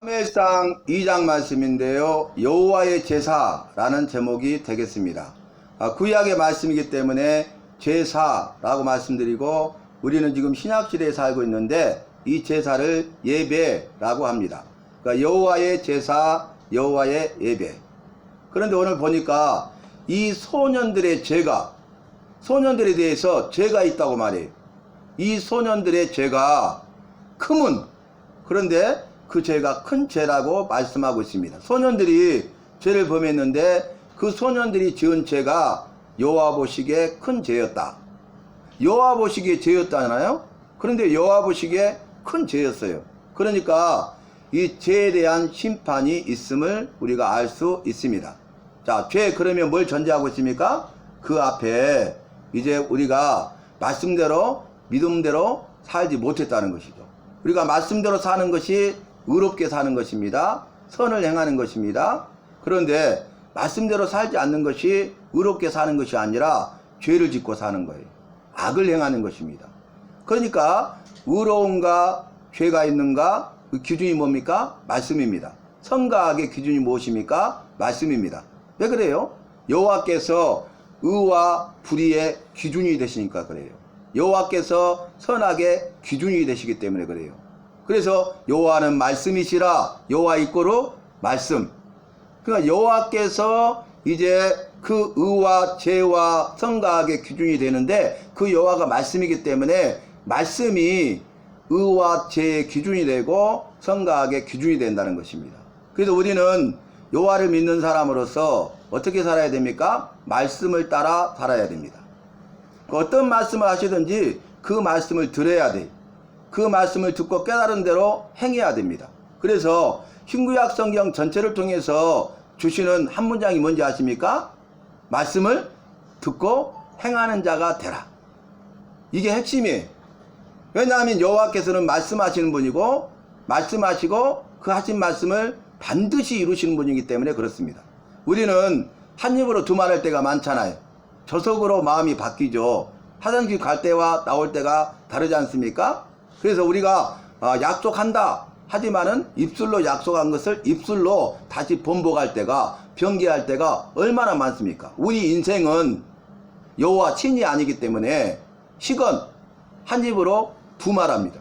사무엘상 2장 말씀인데요. 여호와의 제사라는 제목이 되겠습니다. 구약의 말씀이기 때문에 제사라고 말씀드리고, 우리는 지금 신약시대에 살고 있는데 이 제사를 예배라고 합니다. 그러니까 여호와의 제사, 여호와의 예배. 그런데 오늘 보니까 이 소년들의 죄가, 소년들에 대해서 죄가 있다고 말해요. 이 소년들의 죄가 크면, 그런데 그 죄가 큰 죄라고 말씀하고 있습니다. 소년들이 죄를 범했는데 그 소년들이 지은 죄가 여호와 보시기에 큰 죄였다. 여호와 보시기에 죄였잖아요. 그런데 여호와 보시기에 큰 죄였어요. 그러니까 이 죄에 대한 심판이 있음을 우리가 알 수 있습니다. 자, 죄 그러면 뭘 전제하고 있습니까? 그 앞에 이제 우리가 말씀대로 믿음대로 살지 못했다는 것이죠. 우리가 말씀대로 사는 것이 의롭게 사는 것입니다. 선을 행하는 것입니다. 그런데 말씀대로 살지 않는 것이 의롭게 사는 것이 아니라 죄를 짓고 사는 거예요. 악을 행하는 것입니다. 그러니까 의로움과 죄가 있는가? 그 기준이 뭡니까? 말씀입니다. 선과 악의 기준이 무엇입니까? 말씀입니다. 왜 그래요? 여호와께서 의와 불의의 기준이 되시니까 그래요. 여호와께서 선악의 기준이 되시기 때문에 그래요. 그래서 여호와는 말씀이시라. 여호와 이꼬르 말씀. 그러니까 여호와께서 이제 그 의와 죄와 선과 악의 기준이 되는데, 그 여호와가 말씀이기 때문에 말씀이 의와 죄의 기준이 되고 선과 악의 기준이 된다는 것입니다. 그래서 우리는 여호와를 믿는 사람으로서 어떻게 살아야 됩니까? 말씀을 따라 살아야 됩니다. 어떤 말씀을 하시든지 그 말씀을 들어야 돼요. 그 말씀을 듣고 깨달은 대로 행해야 됩니다. 그래서 신구약 성경 전체를 통해서 주시는 한 문장이 뭔지 아십니까? 말씀을 듣고 행하는 자가 되라. 이게 핵심이에요. 왜냐하면 여호와께서는 말씀하시는 분이고, 말씀하시고 그 하신 말씀을 반드시 이루시는 분이기 때문에 그렇습니다. 우리는 한 입으로 두말할 때가 많잖아요. 저속으로 마음이 바뀌죠. 화장실 갈 때와 나올 때가 다르지 않습니까? 그래서 우리가 약속한다 하지만은 입술로 약속한 것을 입술로 다시 번복할 때가, 변개할 때가 얼마나 많습니까? 우리 인생은 여호와 친히 아니기 때문에 시건 한 입으로 두말합니다.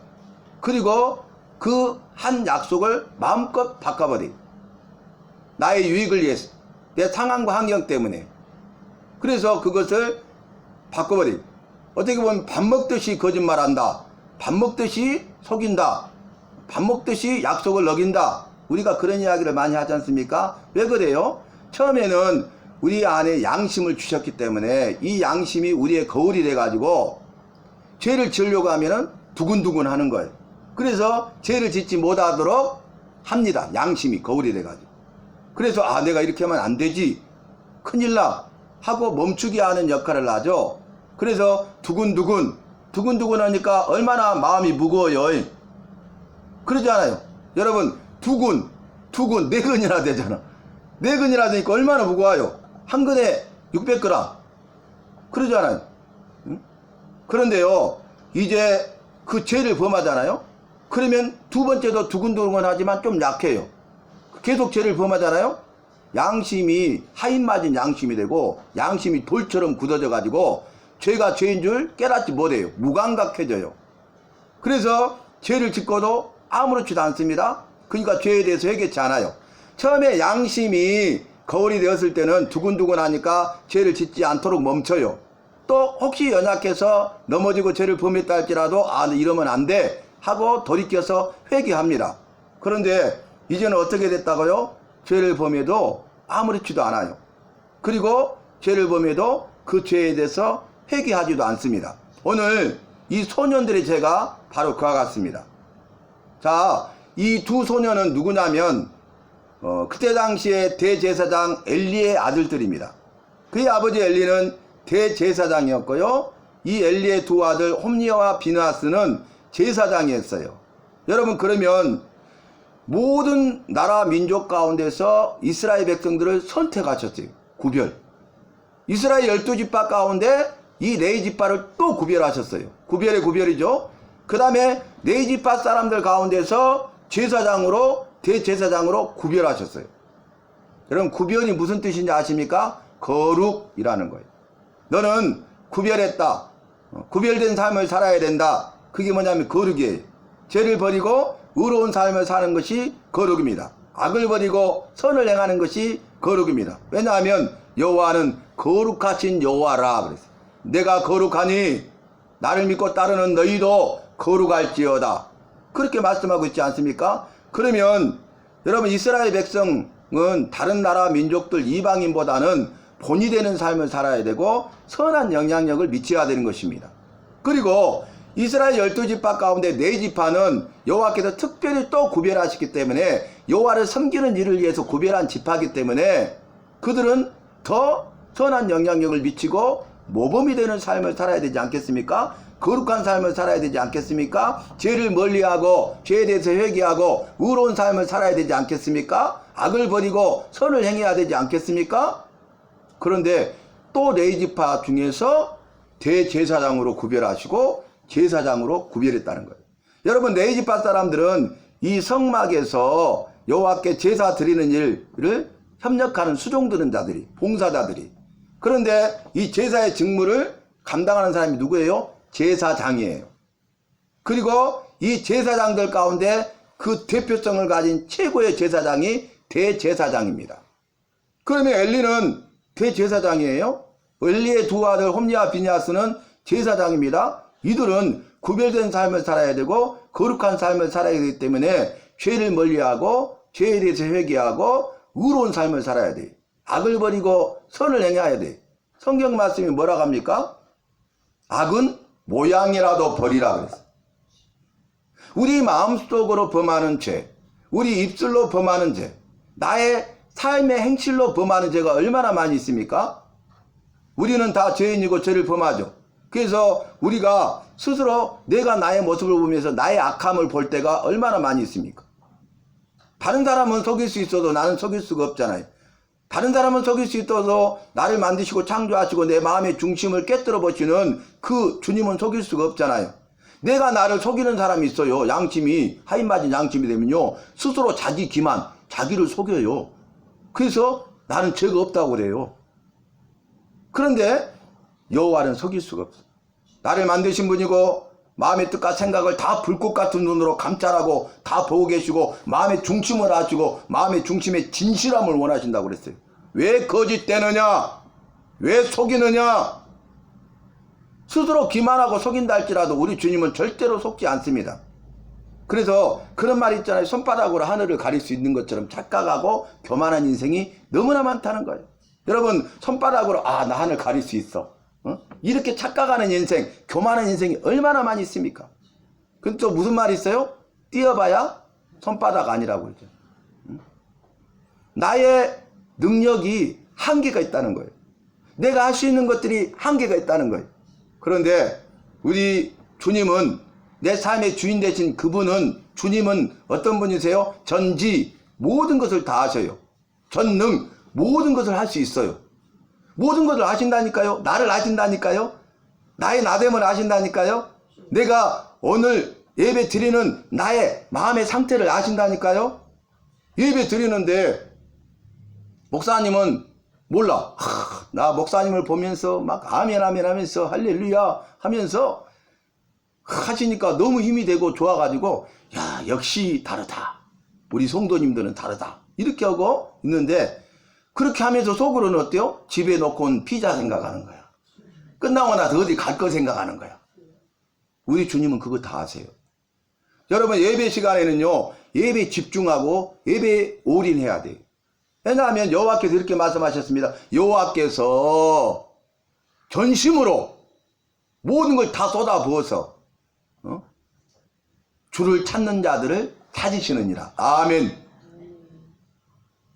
그리고 그 한 약속을 마음껏 바꿔버려요. 나의 유익을 위해서, 내 상황과 환경 때문에. 그래서 그것을 바꿔버려요. 어떻게 보면 밥 먹듯이 거짓말한다, 밥 먹듯이 속인다, 밥 먹듯이 약속을 어긴다. 우리가 그런 이야기를 많이 하지 않습니까? 왜 그래요? 처음에는 우리 안에 양심을 주셨기 때문에 이 양심이 우리의 거울이 돼가지고 죄를 지으려고 하면은 두근두근 하는 거예요. 그래서 죄를 짓지 못하도록 합니다. 양심이 거울이 돼가지고. 그래서 내가 이렇게 하면 안 되지, 큰일 나 하고 멈추게 하는 역할을 하죠. 그래서 두근두근 하니까 얼마나 마음이 무거워요. 그러지 않아요? 여러분, 두근 4근이나 되잖아. 4근이나 되니까 얼마나 무거워요. 한 근에 600g. 그러지 않아요? 응? 그런데요, 이제 그 죄를 범하잖아요. 그러면 두 번째도 두근두근 하지만 좀 약해요. 계속 죄를 범하잖아요. 양심이 하인 맞은 양심이 되고, 양심이 돌처럼 굳어져 가지고 죄가 죄인 줄 깨닫지 못해요. 무감각해져요. 그래서 죄를 짓고도 아무렇지도 않습니다. 그러니까 죄에 대해서 회개치 않아요. 처음에 양심이 거울이 되었을 때는 두근두근 하니까 죄를 짓지 않도록 멈춰요. 또 혹시 연약해서 넘어지고 죄를 범했다 할지라도 이러면 안 돼 하고 돌이켜서 회개합니다. 그런데 이제는 어떻게 됐다고요? 죄를 범해도 아무렇지도 않아요. 그리고 죄를 범해도 그 죄에 대해서 회개하지도 않습니다. 오늘 이 소년들의 죄가 바로 그와 같습니다. 자, 이 두 소년은 누구냐면 그때 당시에 대제사장 엘리의 아들들입니다. 그의 아버지 엘리는 대제사장이었고요. 이 엘리의 두 아들 홈리와 비느하스는 제사장이었어요. 여러분, 그러면 모든 나라 민족 가운데서 이스라엘 백성들을 선택하셨어요. 구별. 이스라엘 12지파 가운데 이 4지파를 또 구별하셨어요. 구별의 구별이죠. 그 다음에 4지파 사람들 가운데서 제사장으로 대제사장으로 구별하셨어요. 여러분 구별이 무슨 뜻인지 아십니까? 거룩이라는 거예요. 너는 구별했다. 구별된 삶을 살아야 된다. 그게 뭐냐면 거룩이에요. 죄를 버리고 의로운 삶을 사는 것이 거룩입니다. 악을 버리고 선을 행하는 것이 거룩입니다. 왜냐하면 여호와는 거룩하신 여호와라 그랬어요. 내가 거룩하니 나를 믿고 따르는 너희도 거룩할지어다. 그렇게 말씀하고 있지 않습니까? 그러면 여러분 이스라엘 백성은 다른 나라 민족들 이방인보다는 본이 되는 삶을 살아야 되고 선한 영향력을 미쳐야 되는 것입니다. 그리고 이스라엘 12지파 가운데 4지파는 여호와께서 특별히 또 구별하셨기 때문에 여호와를 섬기는 일을 위해서 구별한 지파이기 때문에 그들은 더 선한 영향력을 미치고 모범이 되는 삶을 살아야 되지 않겠습니까? 거룩한 삶을 살아야 되지 않겠습니까? 죄를 멀리하고 죄에 대해서 회개하고 의로운 삶을 살아야 되지 않겠습니까? 악을 버리고 선을 행해야 되지 않겠습니까? 그런데 또 4지파 중에서 대제사장으로 구별하시고 제사장으로 구별했다는 거예요. 여러분 4지파 사람들은 이 성막에서 여호와께 제사 드리는 일을 협력하는 수종드는 자들이, 봉사자들이. 그런데 이 제사의 직무를 감당하는 사람이 누구예요? 제사장이에요. 그리고 이 제사장들 가운데 그 대표성을 가진 최고의 제사장이 대제사장입니다. 그러면 엘리는 대제사장이에요. 엘리의 두 아들 홈리와 비니아스는 제사장입니다. 이들은 구별된 삶을 살아야 되고 거룩한 삶을 살아야 되기 때문에 죄를 멀리하고 죄에 대해서 회개하고 의로운 삶을 살아야 돼. 악을 버리고 선을 행해야 돼. 성경 말씀이 뭐라고 합니까? 악은 모양이라도 버리라 그랬어요. 우리 마음속으로 범하는 죄, 우리 입술로 범하는 죄, 나의 삶의 행실로 범하는 죄가 얼마나 많이 있습니까? 우리는 다 죄인이고 죄를 범하죠. 그래서 우리가 스스로 내가 나의 모습을 보면서 나의 악함을 볼 때가 얼마나 많이 있습니까? 다른 사람은 속일 수 있어도 나는 속일 수가 없잖아요. 다른 사람은 속일 수 있어도 나를 만드시고 창조하시고 내 마음의 중심을 깨뜨려 보시는 그 주님은 속일 수가 없잖아요. 내가 나를 속이는 사람이 있어요. 양심이 하인 맞은 양심이 되면요 스스로 자기 기만, 자기를 속여요. 그래서 나는 죄가 없다고 그래요. 그런데 여호와는 속일 수가 없어. 나를 만드신 분이고 마음의 뜻과 생각을 다 불꽃 같은 눈으로 감찰하고 다 보고 계시고 마음의 중심을 아시고 마음의 중심의 진실함을 원하신다고 그랬어요. 왜 거짓되느냐? 왜 속이느냐? 스스로 기만하고 속인다 할지라도 우리 주님은 절대로 속지 않습니다. 그래서 그런 말 있잖아요. 손바닥으로 하늘을 가릴 수 있는 것처럼 착각하고 교만한 인생이 너무나 많다는 거예요. 여러분 손바닥으로 나 하늘 가릴 수 있어. 이렇게 착각하는 인생, 교만한 인생이 얼마나 많이 있습니까? 근데 또 무슨 말이 있어요? 띄어봐야 손바닥 아니라고 그러죠. 나의 능력이 한계가 있다는 거예요. 내가 할 수 있는 것들이 한계가 있다는 거예요. 그런데 우리 주님은 내 삶의 주인 되신 그분은 주님은 어떤 분이세요? 전지 모든 것을 다 하셔요. 전능 모든 것을 할 수 있어요. 모든 것을 아신다니까요. 나를 아신다니까요. 나의 나됨을 아신다니까요. 내가 오늘 예배 드리는 나의 마음의 상태를 아신다니까요. 예배 드리는데 목사님은 몰라. 나 목사님을 보면서 막 아멘 아멘 하면서 할렐루야 하면서 하시니까 너무 힘이 되고 좋아가지고 야 역시 다르다. 우리 성도님들은 다르다. 이렇게 하고 있는데 그렇게 하면서 속으로는 어때요? 집에 놓고 온 피자 생각하는 거야. 끝나고 나서 어디 갈 거 생각하는 거야. 우리 주님은 그거 다 아세요. 여러분 예배 시간에는요. 예배 집중하고 예배에 올인해야 돼요. 왜냐하면 여호와께서 이렇게 말씀하셨습니다. 여호와께서 전심으로 모든 걸 다 쏟아부어서 주를 찾는 자들을 찾으시느니라. 아멘.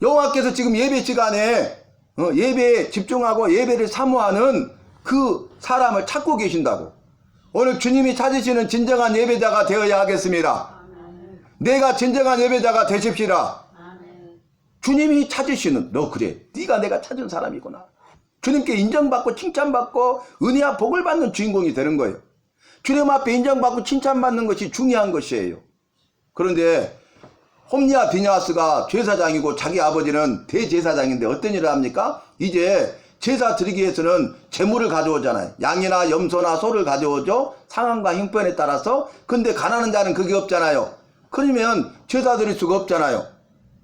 여호와께서 지금 예배 시간에 예배에 집중하고 예배를 사모하는 그 사람을 찾고 계신다고. 오늘 주님이 찾으시는 진정한 예배자가 되어야 하겠습니다. 아멘. 내가 진정한 예배자가 되십시다. 아멘. 주님이 찾으시는 너 그래 네가 내가 찾은 사람이구나. 주님께 인정받고 칭찬받고 은혜와 복을 받는 주인공이 되는 거예요. 주님 앞에 인정받고 칭찬받는 것이 중요한 것이에요. 그런데 홈리아 비냐스가 제사장이고 자기 아버지는 대제사장인데 어떤 일을 합니까? 이제 제사 드리기 위해서는 재물을 가져오잖아요. 양이나 염소나 소를 가져오죠. 상황과 형편에 따라서. 근데 가난한 자는 그게 없잖아요. 그러면 제사 드릴 수가 없잖아요.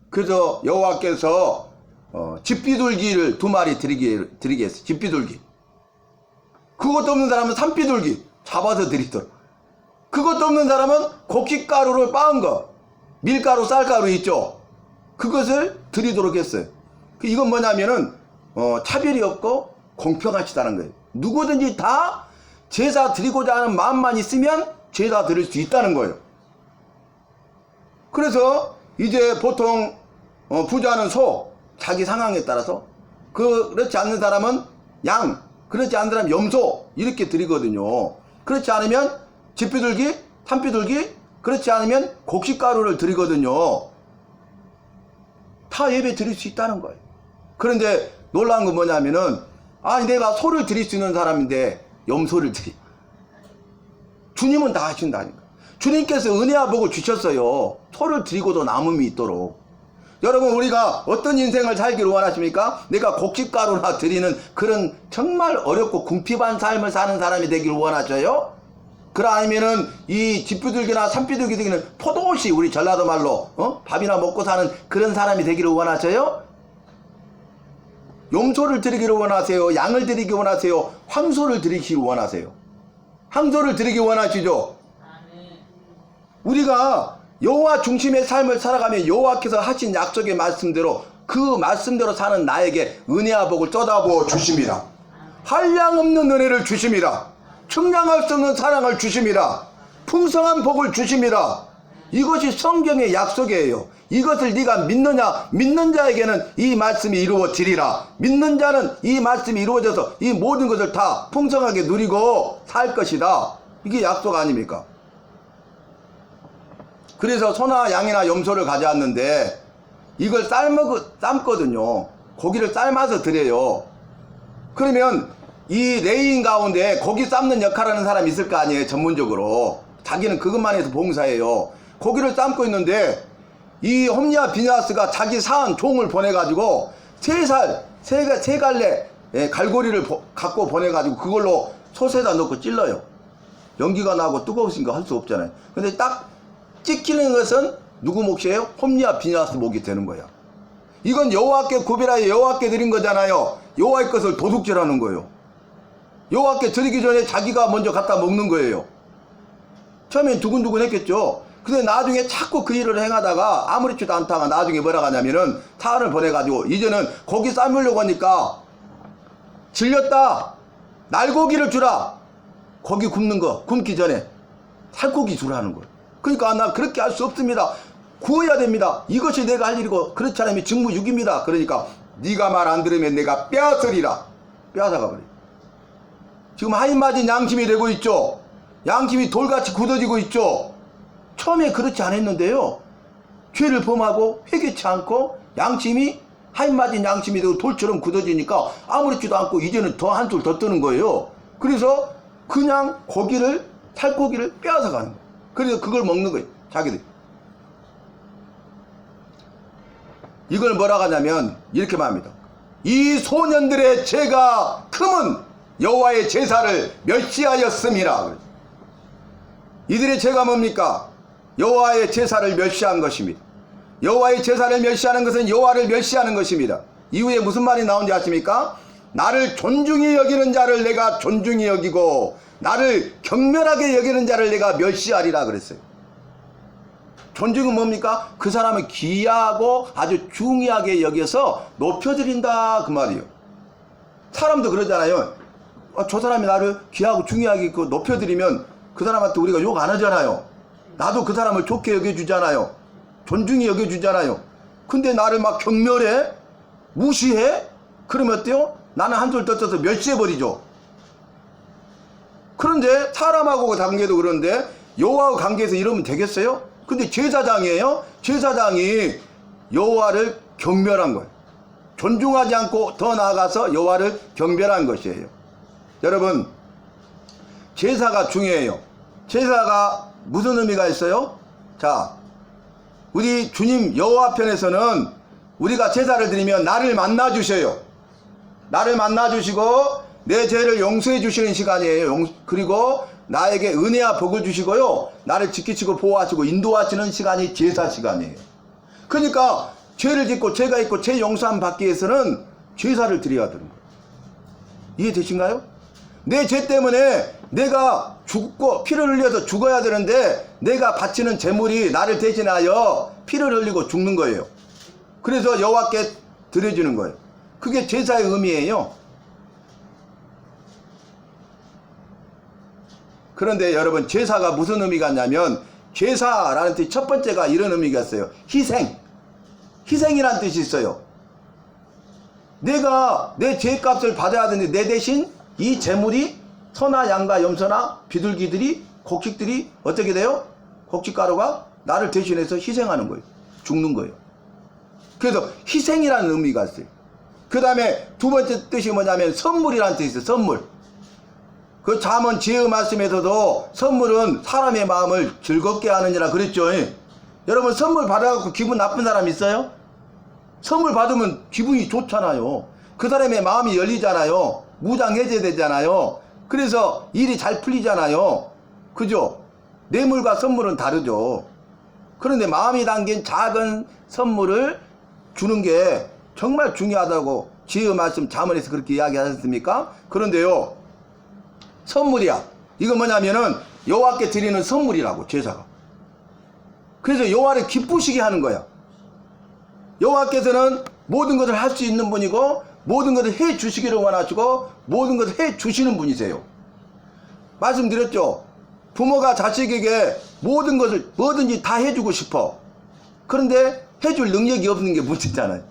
그래서 여호와께서 집비둘기를 2마리 드리게 했어요. 집비둘기. 그것도 없는 사람은 산비둘기 잡아서 드리도록. 그것도 없는 사람은 곡식가루를 빻은 거, 밀가루, 쌀가루 있죠. 그것을 드리도록 했어요. 이건 뭐냐면은 차별이 없고 공평하시다는 거예요. 누구든지 다 제사 드리고자 하는 마음만 있으면 제사 드릴 수 있다는 거예요. 그래서 이제 보통 부자는 소, 자기 상황에 따라서, 그렇지 않는 사람은 양, 그렇지 않는 사람은 염소 이렇게 드리거든요. 그렇지 않으면 집비둘기, 산비둘기, 그렇지 않으면 곡식가루를 드리거든요. 다 예배 드릴 수 있다는 거예요. 그런데 놀라운 건 뭐냐면은, 아니 내가 소를 드릴 수 있는 사람인데 염소를 드리. 주님은 다 하신다니까. 주님께서 은혜와 복을 주셨어요. 소를 드리고도 남음이 있도록. 여러분, 우리가 어떤 인생을 살기를 원하십니까? 내가 곡식가루나 드리는 그런 정말 어렵고 궁핍한 삶을 사는 사람이 되기를 원하셔요? 그러 아니면은 이 집비둘기나 산비둘기 되기는 포도시, 우리 전라도 말로 밥이나 먹고 사는 그런 사람이 되기를 원하셔요? 염소를 드리기를 원하세요? 양을 드리기 원하세요? 황소를 드리기를 원하세요? 황소를 드리기 원하시죠? 우리가 여호와 중심의 삶을 살아가며 여호와께서 하신 약속의 말씀대로, 그 말씀대로 사는 나에게 은혜와 복을 쏟아부어 주심이라. 한량없는 은혜를 주심이라. 측량할 수 없는 사랑을 주심이라. 풍성한 복을 주심이라. 이것이 성경의 약속이에요. 이것을 네가 믿느냐? 믿는 자에게는 이 말씀이 이루어지리라. 믿는 자는 이 말씀이 이루어져서 이 모든 것을 다 풍성하게 누리고 살 것이다. 이게 약속 아닙니까? 그래서 소나 양이나 염소를 가져왔는데 이걸 삶거든요. 고기를 삶아서 드려요. 그러면 이 레인 가운데 고기 삶는 역할을 하는 사람이 있을 거 아니에요. 전문적으로. 자기는 그것만 해서 봉사해요. 고기를 삶고 있는데 이 홈리아 비냐스가 자기 사한 종을 보내가지고 세 갈래 갈고리를 갖고 보내가지고 그걸로 솥에다 넣고 찔러요. 연기가 나고 뜨거우신가 할 수 없잖아요. 근데 딱 찍히는 것은 누구 몫이에요? 홈리아 비냐스 몫이 되는 거야. 이건 여호와께 구별하여 여호와께 드린 거잖아요. 여호와의 것을 도둑질하는 거예요. 여호와께 드리기 전에 자기가 먼저 갖다 먹는 거예요. 처음엔 두근두근 했겠죠. 근데 나중에 자꾸 그 일을 행하다가 아무렇지도 않다가 나중에 뭐라 하냐면은 사안을 보내가지고 이제는 고기 삶으려고 하니까 질렸다. 날고기를 주라. 고기 굽는 거 굽기 전에 살코기 주라는 거예요. 그러니까 나 그렇게 할 수 없습니다. 구워야 됩니다. 이것이 내가 할 일이고 그렇지 않으면 직무유기입니다. 그러니까 네가 말 안 들으면 내가 빼앗으리라. 빼앗아가 버려. 지금 하인맞은 양심이 되고 있죠. 양심이 돌같이 굳어지고 있죠. 처음에 그렇지 않았는데요. 죄를 범하고 회개치 않고 양심이 하인맞은 양심이 되고 돌처럼 굳어지니까 아무렇지도 않고 이제는 더 한술 더 뜨는 거예요. 그래서 그냥 살코기를 빼앗아 가는 거예요. 그래서 그걸 먹는 거예요. 자기들. 이걸 뭐라고 하냐면 이렇게 말합니다. 이 소년들의 죄가 크면 여호와의 제사를 멸시하였음이라. 이들의 죄가 뭡니까? 여호와의 제사를 멸시한 것입니다. 여호와의 제사를 멸시하는 것은 여호와를 멸시하는 것입니다. 이후에 무슨 말이 나온지 아십니까? 나를 존중히 여기는 자를 내가 존중히 여기고 나를 경멸하게 여기는 자를 내가 멸시하리라 그랬어요. 존중은 뭡니까? 그 사람을 귀하고 아주 중요하게 여겨서 높여드린다 그 말이에요. 사람도 그러잖아요. 저 사람이 나를 귀하고 중요하게 높여드리면 그 사람한테 우리가 욕 안 하잖아요. 나도 그 사람을 좋게 여겨주잖아요. 존중히 여겨주잖아요. 근데 나를 막 경멸해? 무시해? 그러면 어때요? 나는 한술 더 떠서 멸시해버리죠. 그런데 사람하고 관계도 그런데 여호와와 관계에서 이러면 되겠어요? 근데 제사장이에요. 제사장이 여호와를 경멸한 거예요. 존중하지 않고 더 나아가서 여호와를 경멸한 것이에요. 여러분, 제사가 중요해요. 제사가 무슨 의미가 있어요? 자, 우리 주님 여호와 편에서는 우리가 제사를 드리면 나를 만나 주셔요. 나를 만나 주시고 내 죄를 용서해 주시는 시간이에요. 그리고 나에게 은혜와 복을 주시고요, 나를 지키시고 보호하시고 인도하시는 시간이 제사 시간이에요. 그러니까 죄를 짓고 죄가 있고 죄 용서함 받기 위해서는 제사를 드려야 되는 거예요. 이해되신가요? 내 죄 때문에 내가 죽고 피를 흘려서 죽어야 되는데 내가 바치는 제물이 나를 대신하여 피를 흘리고 죽는 거예요. 그래서 여호와께 드려지는 거예요. 그게 제사의 의미예요. 그런데 여러분, 제사가 무슨 의미가 있냐면, 제사라는 뜻 첫 번째가 이런 의미가 있어요. 희생이라는 뜻이 있어요. 내가 내 죄값을 받아야 되는데 내 대신 이 제물이 소나 양과 염소나 비둘기들이, 곡식들이 어떻게 돼요? 곡식가루가 나를 대신해서 희생하는 거예요. 죽는 거예요. 그래서 희생이라는 의미가 있어요. 그 다음에 두 번째 뜻이 뭐냐면 선물이라는 뜻이 있어요. 선물. 그 잠언 지혜 말씀에서도 선물은 사람의 마음을 즐겁게 하느니라 그랬죠. 여러분, 선물 받아갖고 기분 나쁜 사람 있어요? 선물 받으면 기분이 좋잖아요. 그 사람의 마음이 열리잖아요. 무장해제되잖아요. 그래서 일이 잘 풀리잖아요. 그죠? 뇌물과 선물은 다르죠. 그런데 마음이 담긴 작은 선물을 주는 게 정말 중요하다고 지혜 말씀 잠언에서 그렇게 이야기하셨습니까? 그런데요, 선물이야. 이건 뭐냐면은 여호와께 드리는 선물이라고, 제사가. 그래서 여호와를 기쁘시게 하는 거야. 여호와께서는 모든 것을 할 수 있는 분이고 모든 것을 해 주시기를 원하시고 모든 것을 해 주시는 분이세요. 말씀드렸죠. 부모가 자식에게 모든 것을 뭐든지 다 해주고 싶어. 그런데 해줄 능력이 없는 게 문제잖아요.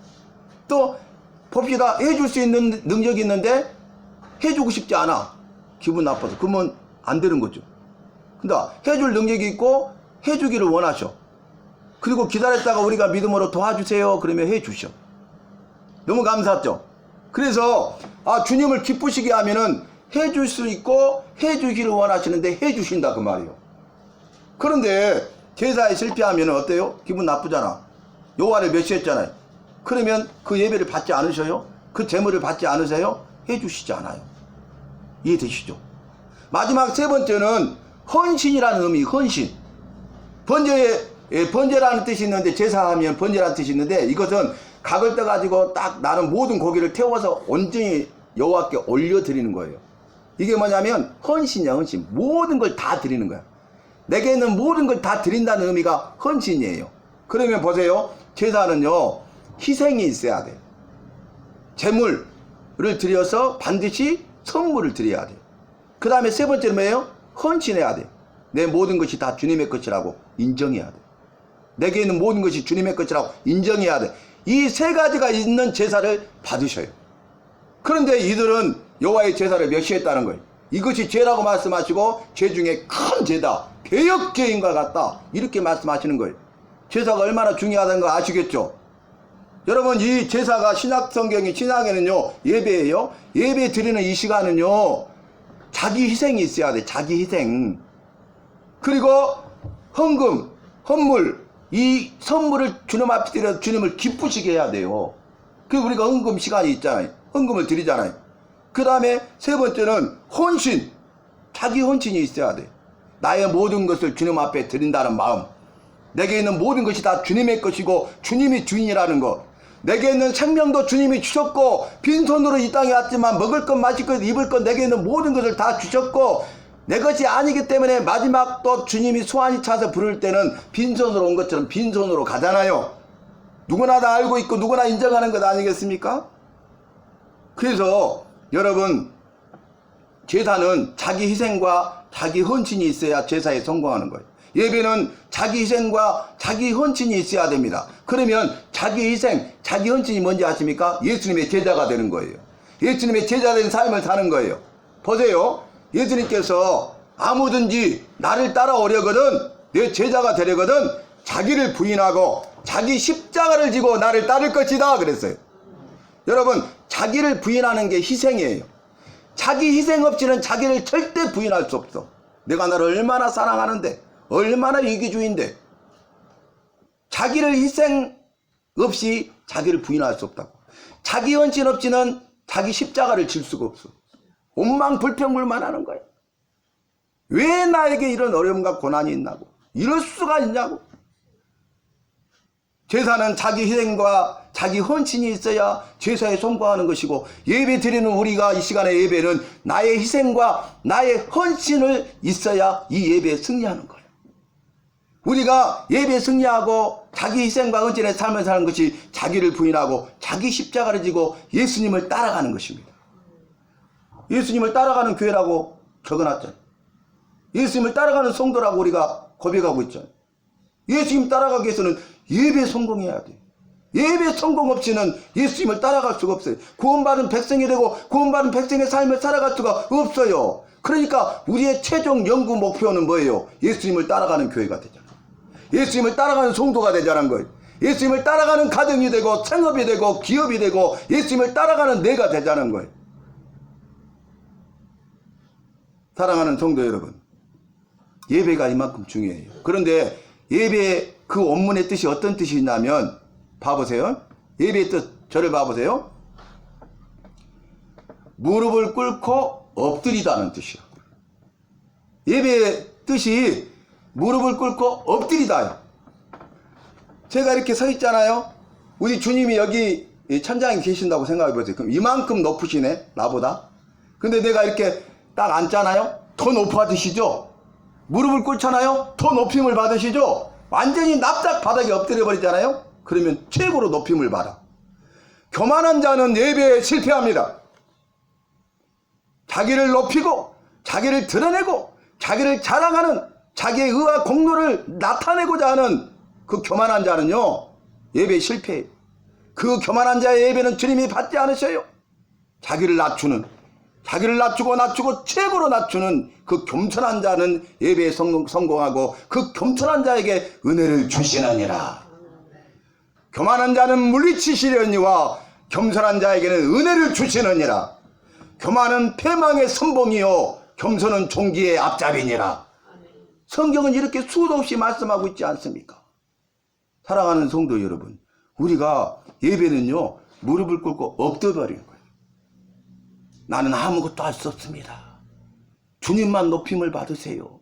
또 봅시다. 해줄 수 있는 능력이 있는데 해주고 싶지 않아. 기분 나빠서. 그러면 안 되는 거죠. 근데 해줄 능력이 있고 해주기를 원하셔. 그리고 기다렸다가 우리가 믿음으로 도와주세요 그러면 해주셔. 너무 감사하죠. 그래서 주님을 기쁘시게 하면은 해줄 수 있고 해주기를 원하시는데 해주신다 그 말이에요. 그런데 제사에 실패하면 어때요? 기분 나쁘잖아. 여호와를 멸시했잖아요. 그러면 그 예배를 받지 않으셔요? 그 제물을 받지 않으세요? 해주시지 않아요. 이해되시죠? 마지막 세 번째는 헌신이라는 의미. 헌신. 번제라는 뜻이 있는데, 제사하면 번제라는 뜻이 있는데, 이것은 각을 떠가지고 딱 나는 모든 고기를 태워서 온전히 여호와께 올려드리는 거예요. 이게 뭐냐면 헌신이야. 헌신. 모든 걸 다 드리는 거야. 내게 있는 모든 걸 다 드린다는 의미가 헌신이에요. 그러면 보세요. 제사는요, 희생이 있어야 돼요. 제물을 드려서 반드시 선물을 드려야 돼요. 그 다음에 세 번째는 뭐예요? 헌신해야 돼요. 내 모든 것이 다 주님의 것이라고 인정해야 돼요. 내게 있는 모든 것이 주님의 것이라고 인정해야 돼요. 이 세 가지가 있는 제사를 받으셔요. 그런데 이들은 여호와의 제사를 멸시했다는 거예요. 이것이 죄라고 말씀하시고 죄 중에 큰 죄다. 개역죄인과 같다. 이렇게 말씀하시는 거예요. 제사가 얼마나 중요하다는 거 아시겠죠? 여러분, 이 제사가 신약에는요, 예배예요. 예배 드리는 이 시간은요, 자기 희생이 있어야 돼. 자기 희생. 그리고 헌금, 헌물, 이 선물을 주님 앞에 드려서 주님을 기쁘시게 해야 돼요. 그 우리가 헌금 시간이 있잖아요. 헌금을 드리잖아요. 그 다음에 세 번째는 헌신. 자기 헌신이 있어야 돼. 나의 모든 것을 주님 앞에 드린다는 마음. 내게 있는 모든 것이 다 주님의 것이고 주님이 주인이라는 것. 내게 있는 생명도 주님이 주셨고 빈손으로 이 땅에 왔지만 먹을 것, 마실 것, 입을 것, 내게 있는 모든 것을 다 주셨고 내 것이 아니기 때문에 마지막 또 주님이 소환이 차서 부를 때는 빈손으로 온 것처럼 빈손으로 가잖아요. 누구나 다 알고 있고 누구나 인정하는 것 아니겠습니까? 그래서 여러분, 제사는 자기 희생과 자기 헌신이 있어야 제사에 성공하는 거예요. 예배는 자기 희생과 자기 헌신이 있어야 됩니다. 그러면 자기 희생, 자기 헌신이 뭔지 아십니까? 예수님의 제자가 되는 거예요. 예수님의 제자된 삶을 사는 거예요. 보세요. 예수님께서 아무든지 나를 따라오려거든, 내 제자가 되려거든 자기를 부인하고 자기 십자가를 지고 나를 따를 것이다 그랬어요. 여러분, 자기를 부인하는 게 희생이에요. 자기 희생 없이는 자기를 절대 부인할 수 없어. 내가 너를 얼마나 사랑하는데, 얼마나 이기주의인데, 자기를 희생 없이 자기를 부인할 수 없다고. 자기 헌신 없이는 자기 십자가를 질 수가 없어. 원망불평불만 하는 거예요. 왜 나에게 이런 어려움과 고난이 있나고, 이럴 수가 있냐고. 제사는 자기 희생과 자기 헌신이 있어야 제사에 성공하는 것이고, 예배 드리는 우리가 이 시간의 예배는 나의 희생과 나의 헌신을 있어야 이 예배에 승리하는 거예요. 우리가 예배에 승리하고 자기 희생과 헌신의 삶을 사는 것이 자기를 부인하고 자기 십자가를 지고 예수님을 따라가는 것입니다. 예수님을 따라가는 교회라고 적어놨잖아요. 예수님을 따라가는 성도라고 우리가 고백하고 있잖아요. 예수님 따라가기 위해서는 예배 성공해야 돼요. 예배 성공 없이는 예수님을 따라갈 수가 없어요. 구원받은 백성이 되고 구원받은 백성의 삶을 살아갈 수가 없어요. 그러니까 우리의 최종 연구 목표는 뭐예요? 예수님을 따라가는 교회가 되잖아요. 예수님을 따라가는 성도가 되자는 거예요. 예수님을 따라가는 가정이 되고 생업이 되고 기업이 되고 예수님을 따라가는 내가 되자는 거예요. 사랑하는 성도 여러분, 예배가 이만큼 중요해요. 그런데 예배의 그 원문의 뜻이 어떤 뜻이 있냐면, 봐보세요. 예배의 뜻, 저를 봐보세요. 무릎을 꿇고 엎드리다는 뜻이야. 예배의 뜻이 무릎을 꿇고 엎드리다요. 제가 이렇게 서 있잖아요. 우리 주님이 여기 천장에 계신다고 생각해 보세요. 그럼 이만큼 높으시네, 나보다. 근데 내가 이렇게 딱 앉잖아요. 더 높아지시죠? 무릎을 꿇잖아요. 더 높임을 받으시죠? 완전히 납작 바닥에 엎드려 버리잖아요. 그러면 최고로 높임을 받아. 교만한 자는 예배에 실패합니다. 자기를 높이고 자기를 드러내고 자기를 자랑하는, 자기의 의와 공로를 나타내고자 하는 그 교만한 자는요, 예배에 실패해요. 그 교만한 자의 예배는 주님이 받지 않으셔요. 자기를 낮추고 최고로 낮추는 그 겸손한 자는 예배에 성공하고 그 겸손한 자에게 은혜를 주시느니라. 교만한 자는 물리치시려니와 겸손한 자에게는 은혜를 주시느니라. 교만은 패망의 선봉이요 겸손은 종기의 앞잡이니라. 성경은 이렇게 수도 없이 말씀하고 있지 않습니까? 사랑하는 성도 여러분, 우리가 예배는요, 무릎을 꿇고 엎드려버리는 거예요. 나는 아무것도 할 수 없습니다. 주님만 높임을 받으세요.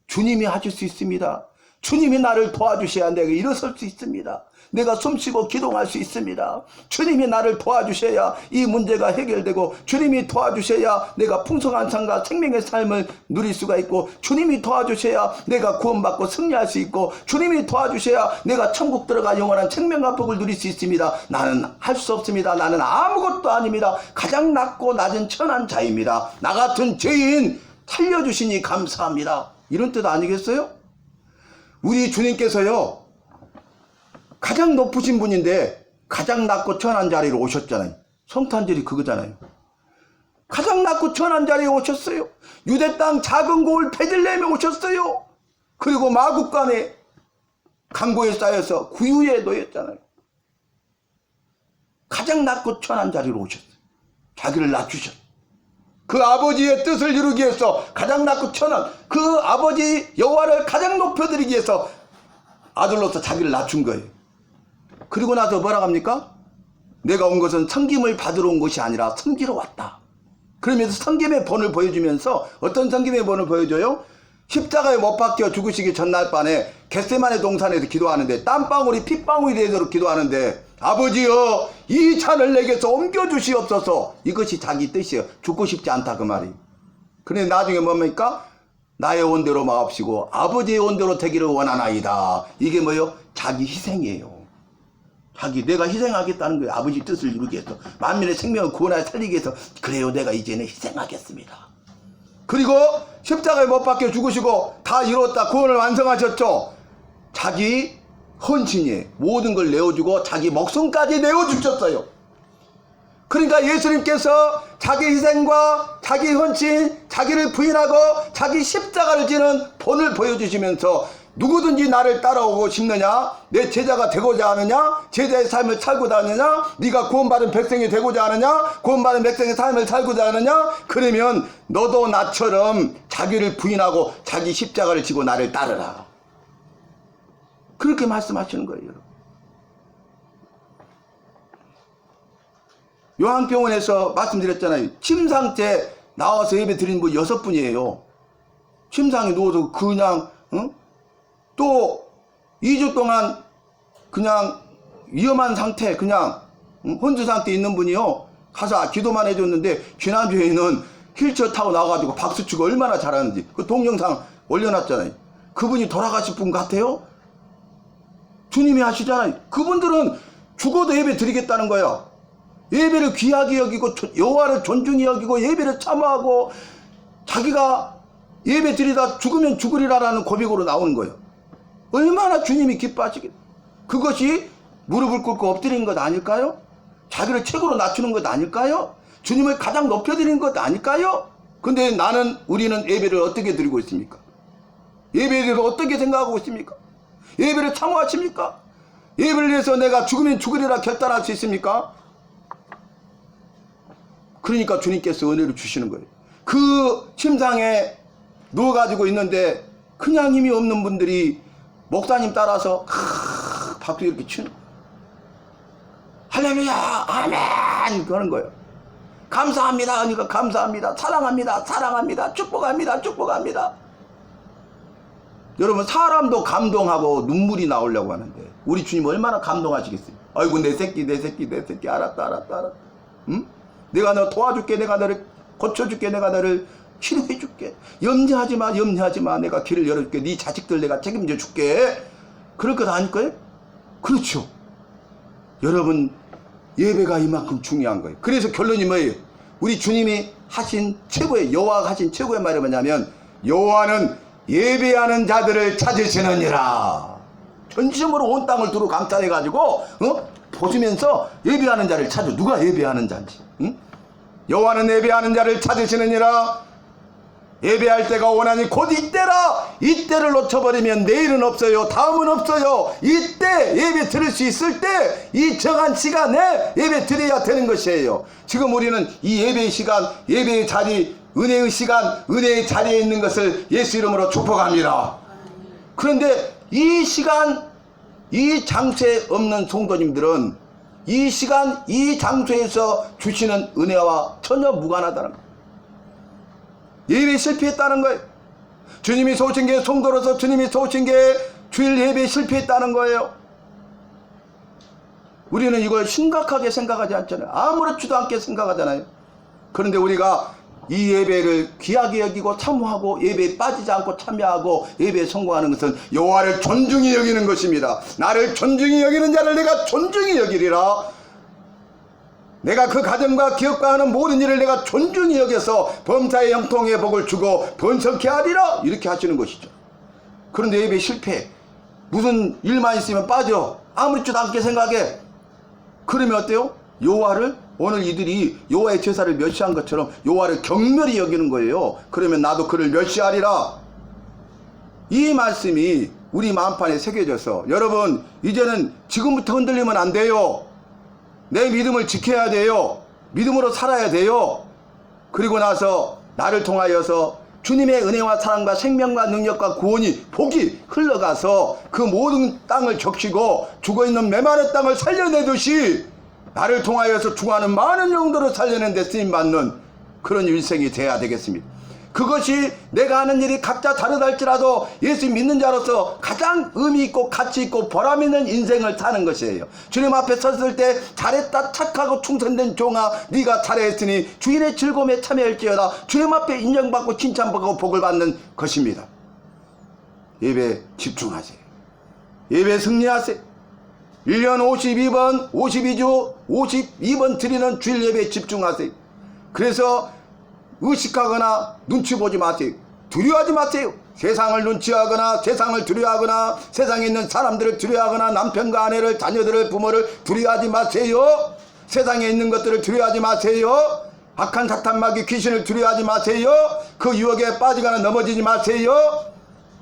주님이 하실 수 있습니다. 주님이 나를 도와주셔야 내가 일어설 수 있습니다. 내가 숨쉬고 기동할 수 있습니다. 주님이 나를 도와주셔야 이 문제가 해결되고, 주님이 도와주셔야 내가 풍성한 삶과 생명의 삶을 누릴 수가 있고, 주님이 도와주셔야 내가 구원받고 승리할 수 있고, 주님이 도와주셔야 내가 천국 들어가 영원한 생명과 복을 누릴 수 있습니다. 나는 할 수 없습니다. 나는 아무것도 아닙니다. 가장 낮고 낮은 천한 자입니다. 나 같은 죄인 살려주시니 감사합니다. 이런 뜻 아니겠어요? 우리 주님께서요, 가장 높으신 분인데 가장 낮고 천한 자리로 오셨잖아요. 성탄절이 그거잖아요. 가장 낮고 천한 자리에 오셨어요. 유대 땅 작은 고을 베들레헴에 오셨어요. 그리고 마국간에 강고에 쌓여서 구유에 놓였잖아요. 가장 낮고 천한 자리로 오셨어요. 자기를 낮추셨어요. 그 아버지의 뜻을 이루기 위해서 가장 낮고 천한 그 아버지 여호와를 가장 높여드리기 위해서 아들로서 자기를 낮춘 거예요. 그리고 나서 뭐라고 합니까? 내가 온 것은 섬김을 받으러 온 것이 아니라 섬기러 왔다. 그러면서 섬김의 본을 보여주면서, 어떤 섬김의 본을 보여줘요? 십자가에 못 박혀 죽으시기 전날 밤에 겟세마네 동산에서 기도하는데, 땀방울이 핏방울이 되도록 기도하는데, 아버지여 이 잔을 내게서 옮겨주시옵소서. 이것이 자기 뜻이에요. 죽고 싶지 않다 그 말이. 그런데 나중에 뭡니까? 나의 원대로 마옵시고 아버지의 원대로 되기를 원하나이다. 이게 뭐예요? 자기 희생이에요. 내가 희생하겠다는 거예요. 아버지 뜻을 이루기 위해서, 만민의 생명을 구원하여 살리기 위해서. 그래요, 내가 이제는 희생하겠습니다. 그리고 십자가에 못 박혀 죽으시고 다 이뤘다, 구원을 완성하셨죠. 자기 헌신이에요. 모든 걸 내어주고 자기 목숨까지 내어주셨어요. 그러니까 예수님께서 자기 희생과 자기 헌신, 자기를 부인하고 자기 십자가를 지는 본을 보여주시면서, 누구든지 나를 따라오고 싶느냐, 내 제자가 되고자 하느냐, 제자의 삶을 살고자 하느냐, 네가 구원받은 백성이 되고자 하느냐, 구원받은 백성의 삶을 살고자 하느냐, 그러면 너도 나처럼 자기를 부인하고 자기 십자가를 지고 나를 따르라. 그렇게 말씀하시는 거예요, 여러분. 요한병원에서 말씀드렸잖아요. 침상째 나와서 예배 드리는 분 6분이에요. 침상에 누워서 그냥 또 2주 동안 그냥 위험한 상태, 그냥 혼주 상태에 있는 분이요. 가서 기도만 해줬는데 지난주에는 휠체어 타고 나와가지고 박수치고 얼마나 잘하는지 그 동영상 올려놨잖아요. 그분이 돌아가실 분 같아요? 주님이 하시잖아요. 그분들은 죽어도 예배 드리겠다는 거야. 예배를 귀하게 여기고 여호와를 존중히 여기고 예배를 참여하고 자기가 예배 드리다 죽으면 죽으리라라는 고백으로 나오는 거예요. 얼마나 주님이 기뻐하시겠. 그것이 무릎을 꿇고 엎드리는 것 아닐까요? 자기를 최고로 낮추는 것 아닐까요? 주님을 가장 높여드리는 것 아닐까요? 근데 우리는 예배를 어떻게 드리고 있습니까? 예배를 어떻게 생각하고 있습니까? 예배를 참호하십니까? 예배를 위해서 내가 죽으면 죽으리라 결단할 수 있습니까? 그러니까 주님께서 은혜를 주시는 거예요. 그 침상에 누워가지고 있는데 그냥 힘이 없는 분들이 목사님 따라서 박수 이렇게 치는 거예요. 할렐루야 아멘 이렇게 하는 거예요. 감사합니다 하니까 감사합니다, 사랑합니다, 사랑합니다, 축복합니다, 축복합니다. 여러분, 사람도 감동하고 눈물이 나오려고 하는데 우리 주님 얼마나 감동하시겠어요. 아이고 내 새끼 알았다. 응? 내가 너 도와줄게, 내가 너를 고쳐줄게, 내가 너를 치료해줄게, 염려하지 마, 내가 길을 열어줄게, 네 자식들 내가 책임져 줄게. 그럴 것 아닐까요? 그렇죠. 여러분, 예배가 이만큼 중요한 거예요. 그래서 결론이 뭐예요? 우리 주님이 하신 최고의, 여호와가 하신 최고의 말이 뭐냐면, 여호와는 예배하는 자들을 찾으시느니라. 전심으로 온 땅을 두루 감싸해가지고 보시면서 예배하는 자를 찾아. 누가 예배하는 자인지. 응? 여호와는 예배하는 자를 찾으시느니라. 예배할 때가 오나니 곧 이때라. 이때를 놓쳐버리면 내일은 없어요, 다음은 없어요. 이때 예배 드릴 수 있을 때 이 정한 시간에 예배 드려야 되는 것이에요. 지금 우리는 이 예배의 시간, 예배의 자리, 은혜의 시간, 은혜의 자리에 있는 것을 예수 이름으로 축복합니다. 그런데 이 시간, 이 장소에 없는 성도님들은 이 시간, 이 장소에서 주시는 은혜와 전혀 무관하다는 거예요. 예배에 실패했다는 거예요. 주님이 쏘신 게, 성도로서 주님이 쏘신 게 주일 예배에 실패했다는 거예요. 우리는 이걸 심각하게 생각하지 않잖아요. 아무렇지도 않게 생각하잖아요. 그런데 우리가 이 예배를 귀하게 여기고 참호하고 예배에 빠지지 않고 참여하고 예배에 성공하는 것은 여호와를 존중히 여기는 것입니다. 나를 존중히 여기는 자를 내가 존중히 여기리라. 내가 그 가정과 기업과 하는 모든 일을 내가 존중히 여겨서 범사의 형통의 복을 주고 번성케 하리라. 이렇게 하시는 것이죠. 그런데 예배 실패, 무슨 일만 있으면 빠져, 아무렇지도 않게 생각해. 그러면 어때요? 여호와를, 오늘 이들이 여호와의 제사를 멸시한 것처럼 여호와를 경멸히 여기는 거예요. 그러면 나도 그를 멸시하리라. 이 말씀이 우리 마음판에 새겨져서, 여러분, 이제는 지금부터 흔들리면 안 돼요. 내 믿음을 지켜야 돼요. 믿음으로 살아야 돼요. 그리고 나서 나를 통하여서 주님의 은혜와 사랑과 생명과 능력과 구원이, 복이 흘러가서 그 모든 땅을 적시고 죽어있는 메마른 땅을 살려내듯이 나를 통하여서 죽어가는 많은 영들을 살려낸 데 쓰임받는 그런 일생이 돼야 되겠습니다. 그것이 내가 하는 일이 각자 다르다 할지라도 예수 믿는 자로서 가장 의미 있고 가치 있고 보람 있는 인생을 사는 것이에요. 주님 앞에 섰을 때 잘했다, 착하고 충성된 종아, 네가 잘했으니 주인의 즐거움에 참여할지어다. 주님 앞에 인정받고 칭찬받고 복을 받는 것입니다. 예배 집중하세요. 예배 승리하세요. 1년 52번 52주 52번 드리는 주일 예배에 집중하세요. 그래서 의식하거나 눈치 보지 마세요. 두려워하지 마세요. 세상을 눈치하거나 세상을 두려워하거나 세상에 있는 사람들을 두려워하거나 남편과 아내를, 자녀들을, 부모를 두려워하지 마세요. 세상에 있는 것들을 두려워하지 마세요. 악한 사탄 마귀 귀신을 두려워하지 마세요. 그 유혹에 빠지거나 넘어지지 마세요.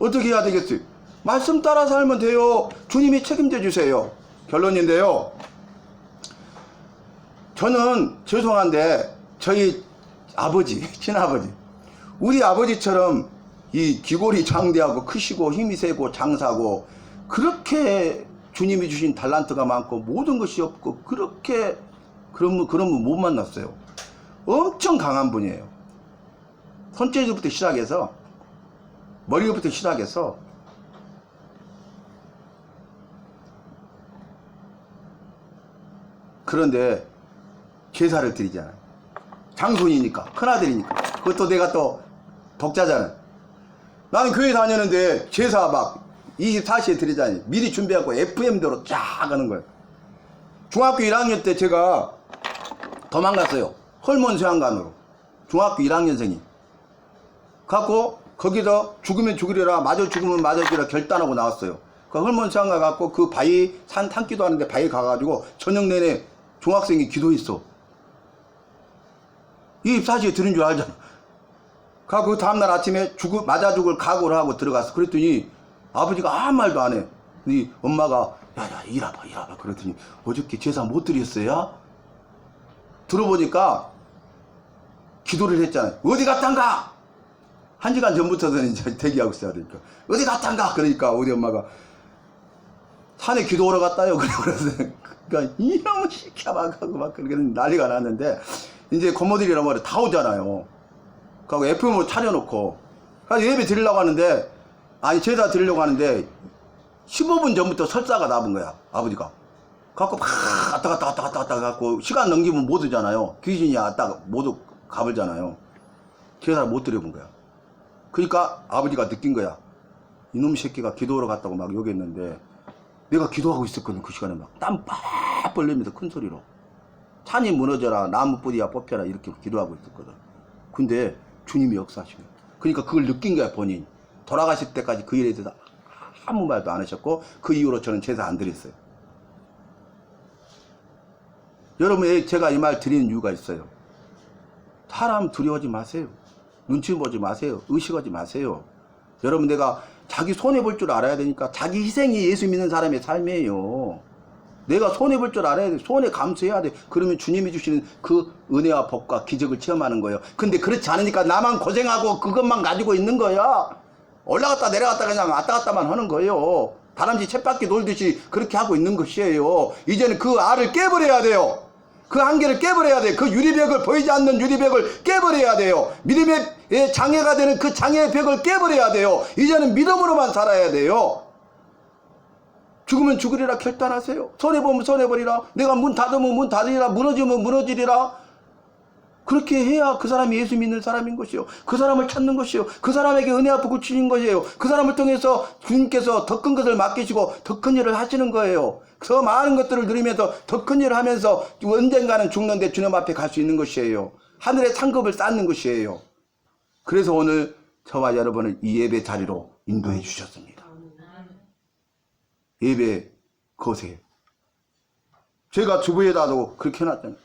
어떻게 해야 되겠어요? 말씀 따라 살면 돼요. 주님이 책임져 주세요. 결론인데요, 저는 죄송한데 저희 아버지, 친아버지, 우리 아버지처럼 이 기골이 장대하고 크시고 힘이 세고 장사고 그렇게 주님이 주신 달란트가 많고 모든 것이 없고 그렇게 그런 분 못 만났어요. 엄청 강한 분이에요. 손재주부터 시작해서 머리부터 시작해서 그런데 제사를 드리잖아요. 장손이니까 큰아들이니까 그것도 내가 또 독자잖아요. 나는 교회 다녔는데 제사 막 24시에 드리자니 미리 준비하고 FM대로 쫙 하는 거예요. 중학교 1학년 때 제가 도망갔어요. 헐몬수양관으로. 중학교 1학년생이 갖고 거기서 죽으면 죽으리라 맞아 죽으면 맞아주리라 결단하고 나왔어요. 그 헐몬수양관 갖고 그 바위 산 탄기도 하는데 바위 가가지고 저녁 내내 중학생이 기도했어. 24시에 들은 줄 알잖아. 그 다음날 아침에 맞아 죽을 각오를 하고 들어갔어. 그랬더니 아버지가 아무 말도 안 해. 네 엄마가 야야 이라봐 그랬더니 어저께 제사 못 드렸어요? 들어보니까 기도를 했잖아요. 어디 갔단가? 1시간 전부터는 이제 대기하고 있어야 되니까 어디 갔단가? 그러니까 우리 엄마가 산에 기도하러 갔다요. 그래서 그러니까 이놈의 시켜 막 하고 막 그렇게 난리가 났는데 이제 고모들이란 말이 다 오잖아요. 그리고 FM으로 차려놓고 예배 드리려고 하는데 아니 제사 드리려고 하는데 15분 전부터 설사가 나본 거야. 아버지가 갖고 막 왔다 갔다 갖고 시간 넘기면 못 오잖아요. 귀신이 왔다 못 가버잖아요. 제사를 못 드려본 거야. 그러니까 아버지가 느낀 거야. 이놈 새끼가 기도하러 갔다고 막 욕했는데 내가 기도하고 있었거든. 그 시간에 막 땀 빡 벌리면서 큰 소리로 산이 무너져라 나무 뿌리야 뽑혀라 이렇게 기도하고 있었거든. 근데 주님이 역사하시고 그러니까 그걸 느낀 거야. 본인 돌아가실 때까지 그 일에 대해서 아무 말도 안 하셨고 그 이후로 저는 제사 안 드렸어요. 여러분 제가 이 말 드리는 이유가 있어요. 사람 두려워하지 마세요. 눈치 보지 마세요. 의식하지 마세요. 여러분 내가 자기 손해볼 줄 알아야 되니까 자기 희생이 예수 믿는 사람의 삶이에요. 내가 손해볼 줄 알아야 돼. 손해 감수해야 돼. 그러면 주님이 주시는 그 은혜와 복과 기적을 체험하는 거예요. 근데 그렇지 않으니까 나만 고생하고 그것만 가지고 있는 거야. 올라갔다 내려갔다 그냥 왔다 갔다만 하는 거예요. 다람쥐 쳇바퀴 돌듯이 그렇게 하고 있는 것이에요. 이제는 그 알을 깨버려야 돼요. 그 한계를 깨버려야 돼요. 그 유리벽을 보이지 않는 유리벽을 깨버려야 돼요. 믿음의 장애가 되는 그 장애의 벽을 깨버려야 돼요. 이제는 믿음으로만 살아야 돼요. 죽으면 죽으리라 결단하세요. 손해보면 손해버리라. 내가 문 닫으면 문 닫으리라. 무너지면 무너지리라. 그렇게 해야 그 사람이 예수 믿는 사람인 것이요. 그 사람을 찾는 것이요. 그 사람에게 은혜와 복을 주신 것이에요. 그 사람을 통해서 주님께서 더 큰 것을 맡기시고 더 큰 일을 하시는 거예요. 더 많은 것들을 누리면서 더 큰 일을 하면서 언젠가는 죽는데 주님 앞에 갈 수 있는 것이에요. 하늘의 상급을 쌓는 것이에요. 그래서 오늘 저와 여러분을 이 예배 자리로 인도해 주셨습니다. 예배 거세요. 제가 주부에다도 그렇게 해놨잖아요.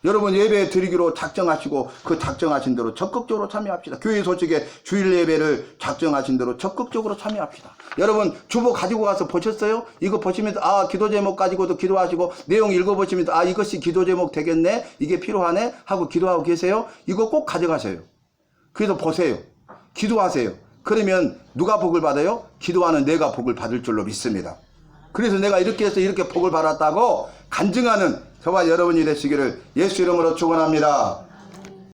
여러분 예배 드리기로 작정하시고 그 작정하신 대로 적극적으로 참여합시다. 교회 소식에 주일 예배를 작정하신 대로 적극적으로 참여합시다. 여러분 주보 가지고 가서 보셨어요? 이거 보시면서 아 기도 제목 가지고도 기도하시고 내용 읽어보시면서 아 이것이 기도 제목 되겠네? 이게 필요하네? 하고 기도하고 계세요? 이거 꼭 가져가세요. 그래서 보세요. 기도하세요. 그러면 누가 복을 받아요? 기도하는 내가 복을 받을 줄로 믿습니다. 그래서 내가 이렇게 해서 이렇게 복을 받았다고 간증하는 저와 여러분이 되시기를 예수 이름으로 축원합니다.